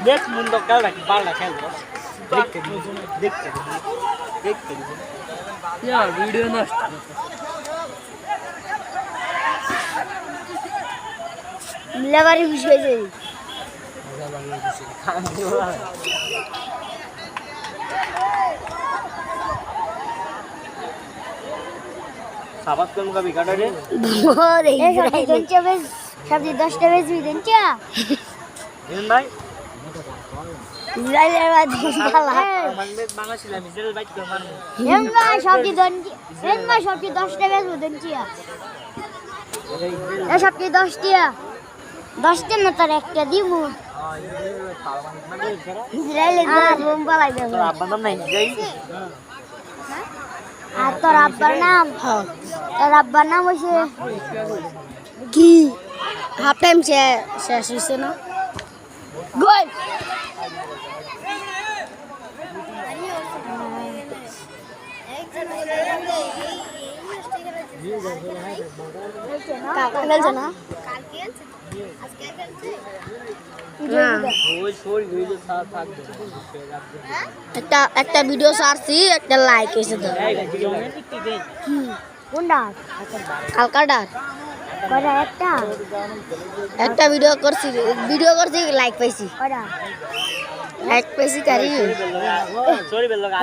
দেখ মুন্ড কাল রাখি বালটা খেলবো দেখতে দেখতে দেখতে ইয়া ভিডিও নষ্ট মিলাবারি খুশি হয়েছে সাবাত কোন কবি কাটা রে সবজি 10টা বেশি দেন চা এন ভাই ইসরায়েলের বাদ বাংলাদেশ ইসরায়েল বাইক তো মারবো এমবা সবজি দেন এমবা সবজি 10টা বেশি দেন চা এই সবজি 10 টিয়া 10টা না তার একটা দিমু ইসরায়েলের বোম পালাই দেব তোর আব্বার নাম নাই যাই আর তোর আব্বার নাম হইছে কি হাফ টাইম শেষ হইছে না গোল কাকা খেলছে না একটা ভিডিও ছাড়ছি একটা লাইক এসে দাও কোনটা কালকাটা একটা ভিডিও করছি লাইক পাইছি লাইক পাইছি কারি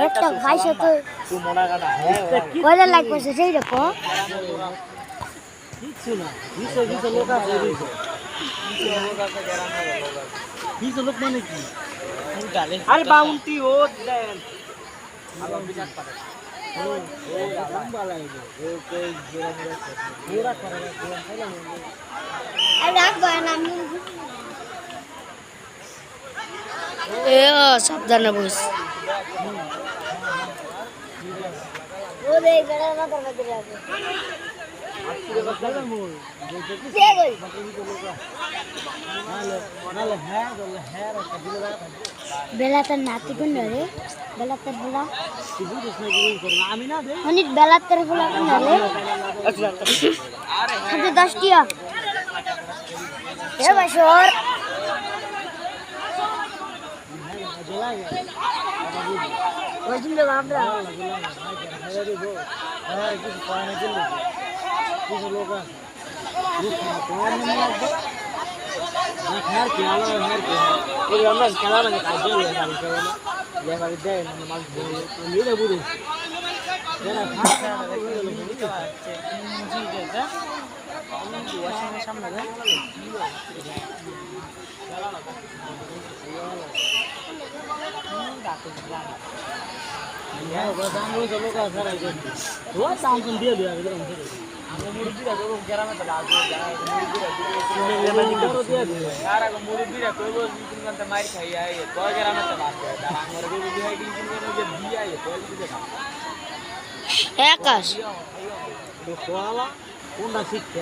একটা ভাইছে তো কয়টা লাইক পাইছে সেই দেখো কিছু না কিছু লোক আছে কিছু লোক মানে কি আরে বাউন্টি ও দেন আলো বিচার করে ও লম্বা লাগে ও কই পুরা করে আর রাখ না আমি এ সাবধানে বস ওরে গড়া না করবে দিলাবে বেলাতার নাতি কোন রে বেলাতার বলা আমি না দে অনেক বেলাতার বলা কোন রে আরে 10 টিয়া এ বাসর ওই দিন আমরা কিছু পায় না কিছু লোক আছে খেলা মানে কাজ দেয় মানে মাছ বুঝে সামনে দিয়ে দেওয়া মুরব্বীরা তো গ্রামে তো মুরব্বীরা কইব তিন ঘন্টা মার খাই আয় তো গ্রামে তো আমার মুরব্বী হাই দিন যে দিয়ে আয় তো আকাশ তো কোয়ালা কোনটা শিখছে